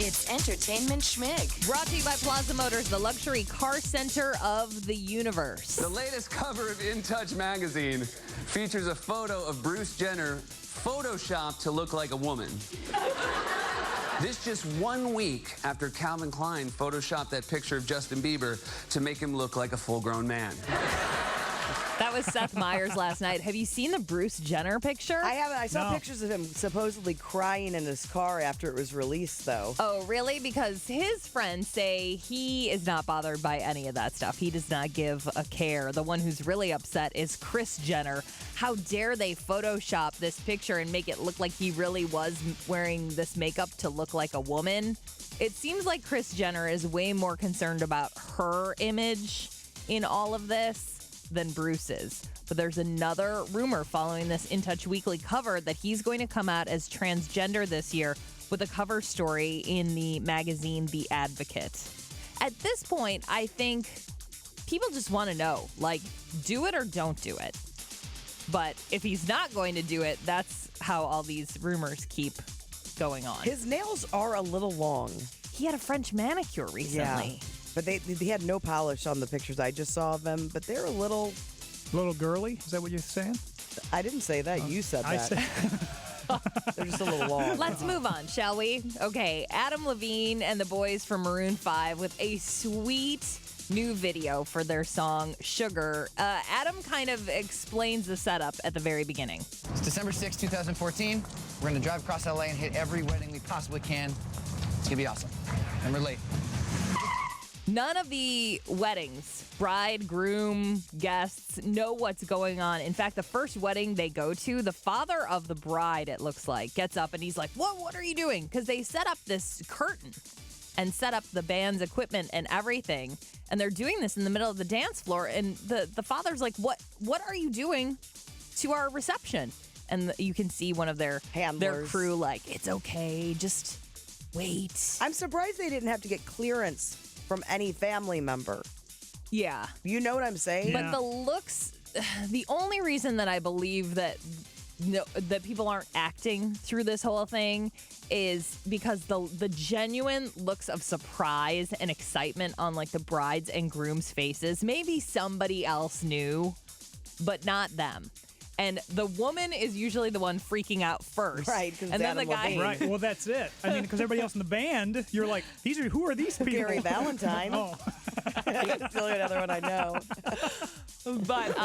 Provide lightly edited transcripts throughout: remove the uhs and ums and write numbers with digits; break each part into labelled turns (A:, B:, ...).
A: It's Entertainment Schmig.
B: Brought to you by Plaza Motors, the luxury car center of the universe.
C: The latest cover of In Touch magazine features a photo of Bruce Jenner photoshopped to look like a woman. This just 1 week after Calvin Klein photoshopped that picture of Justin Bieber to make him look like a full-grown man.
B: That was Seth Meyers last night. Have you seen the Bruce Jenner picture?
D: I haven't. I saw pictures of him supposedly crying in his car after it was released, though.
B: Oh, really? Because his friends say he is not bothered by any of that stuff. He does not give a care. The one who's really upset is Kris Jenner. How dare they Photoshop this picture and make it look like he really was wearing this makeup to look like a woman? It seems like Kris Jenner is way more concerned about her image in all of this than Bruce is. But there's another rumor following this In Touch Weekly cover that he's going to come out as transgender this year with a cover story in the magazine The Advocate. At this point, I think people just want to know, like, do it or don't do it. But if he's not going to do it, that's how all these rumors keep going on.
D: His nails are a little long.
B: He had a French manicure recently.
D: Yeah. But they had no polish on the pictures I just saw of them, but they're a little...
E: Little girly? Is that what you're saying?
D: I didn't say that. You said that. They're just a little long.
B: Let's move on, shall we? Okay, Adam Levine and the boys from Maroon 5 with a sweet new video for their song Sugar. Adam kind of explains the setup at the very beginning.
F: It's December 6, 2014. We're going to drive across LA and hit every wedding we possibly can. It's going to be awesome. And we're late.
B: None of the weddings, bride, groom, guests, know what's going on. In fact, the first wedding they go to, the father of the bride, it looks like, gets up and he's like, what are you doing? Because they set up this curtain and set up the band's equipment and everything. And they're doing this in the middle of the dance floor. And the father's like, what are you doing to our reception? And you can see one of their crew like, it's okay, just wait.
D: I'm surprised they didn't have to get clearance from any family member.
B: Yeah.
D: You know what I'm saying?
B: But the looks, the only reason that I believe that that people aren't acting through this whole thing is because the genuine looks of surprise and excitement on like the brides and grooms' faces. Maybe somebody else knew, but not them. And the woman is usually the one freaking out first.
D: Right,
B: and then the guy.
E: Right, well, that's it. I mean, because everybody else in the band, you're like, who are these people?
D: Gary Valentine.
E: Oh.
D: Still another one I know.
B: But,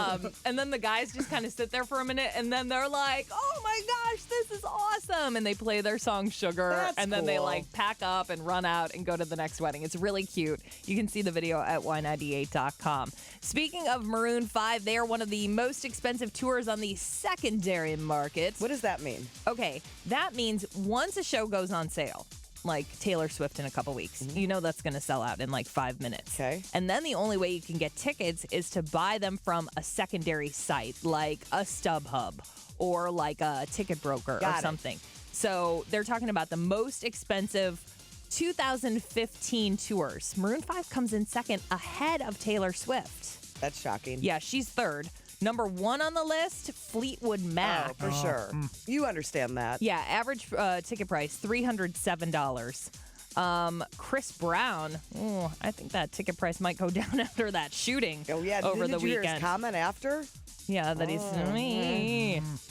B: and then the guys just kind of sit there for a minute, and then they're like, oh my gosh, this is awesome. And they play their song Sugar,
D: That's
B: and then they
D: cool.
B: like pack up and run out and go to the next wedding. It's really cute. You can see the video at y98.com. Speaking of Maroon 5, they are one of the most expensive tours on the secondary market.
D: What does that mean?
B: Okay, that means once a show goes on sale, like Taylor Swift in a couple weeks, you know that's going to sell out in like 5 minutes.
D: Okay.
B: And then the only way you can get tickets is to buy them from a secondary site, like a StubHub or like a ticket broker or something. So they're talking about the most expensive 2015 tours. Maroon 5 comes in second ahead of Taylor Swift.
D: That's shocking.
B: Yeah, she's third. Number 1 on the list, Fleetwood Mac.
D: Oh, for sure. You understand that.
B: Yeah, average ticket price, $307. Chris Brown, I think that ticket price might go down after that shooting over the
D: Did you hear
B: weekend.
D: his comment after?
B: Yeah, that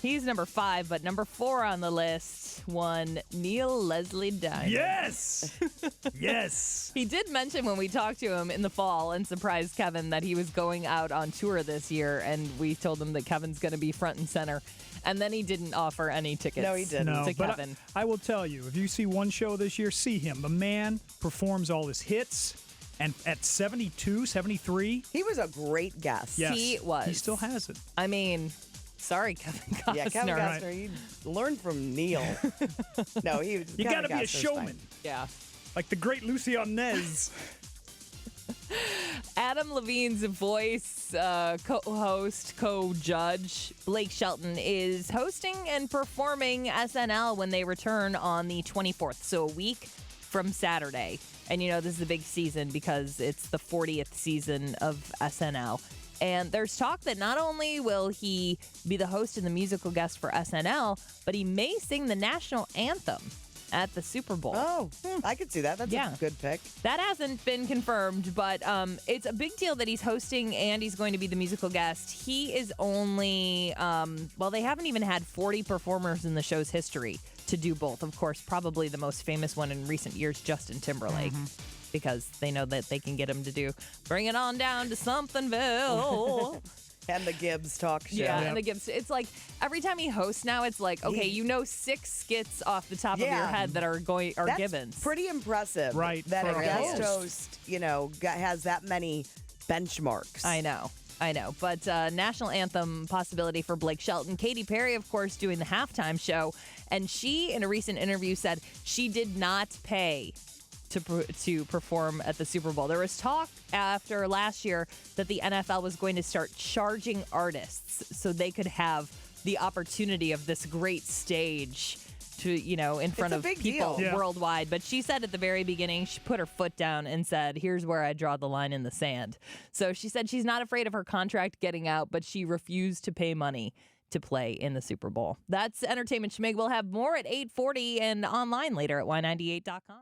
B: he's number 5, but number 4 on the list, one Neil Leslie Diamond.
E: Yes! Yes!
B: He did mention when we talked to him in the fall and surprised Kevin that he was going out on tour this year, and we told him that Kevin's going to be front and center. And then he didn't offer any tickets.
D: No, he didn't.
B: To
E: but
B: Kevin.
E: I will tell you, if you see one show this year, see him. The man performs all his hits. And at 72, 73.
D: He was a great guest.
E: Yes,
B: He was.
E: He still has it.
B: I mean, sorry, Kevin Costner.
D: Yeah, Kevin Costner, you learned from Neil. No, he was.
E: You got to be a showman.
B: Yeah.
E: Like the great Lucian Nez.
B: Adam Levine's voice co-host, co-judge, Blake Shelton, is hosting and performing SNL when they return on the 24th, so a week from Saturday. And, you know, this is a big season because it's the 40th season of SNL. And there's talk that not only will he be the host and the musical guest for SNL, but he may sing the national anthem. at the Super Bowl.
D: Oh, I could see that. That's
B: Yeah.
D: a good pick.
B: That hasn't been confirmed, but it's a big deal that he's hosting and he's going to be the musical guest. He is only, they haven't even had 40 performers in the show's history to do both. Of course, probably the most famous one in recent years, Justin Timberlake, because they know that they can get him to do Bring It On Down to Somethingville.
D: And the Gibbs talk show.
B: Yeah, and the Gibbs. It's like every time he hosts now, it's like, okay, you know 6 skits off the top of your head that are
D: That's
B: Gibbons.
D: pretty impressive.
E: Right,
D: That
E: for
D: a
E: a
D: guest
E: host.
D: host, has that many benchmarks.
B: I know. But national anthem possibility for Blake Shelton. Katy Perry, of course, doing the halftime show. And she, in a recent interview, said she did not pay to perform at the Super Bowl. There was talk after last year that the NFL was going to start charging artists so they could have the opportunity of this great stage to, in front of people worldwide. But she said at the very beginning, she put her foot down and said, here's where I draw the line in the sand. So she said she's not afraid of her contract getting out, but she refused to pay money to play in the Super Bowl. That's Entertainment Schmig. We'll have more at 8:40 and online later at y98.com.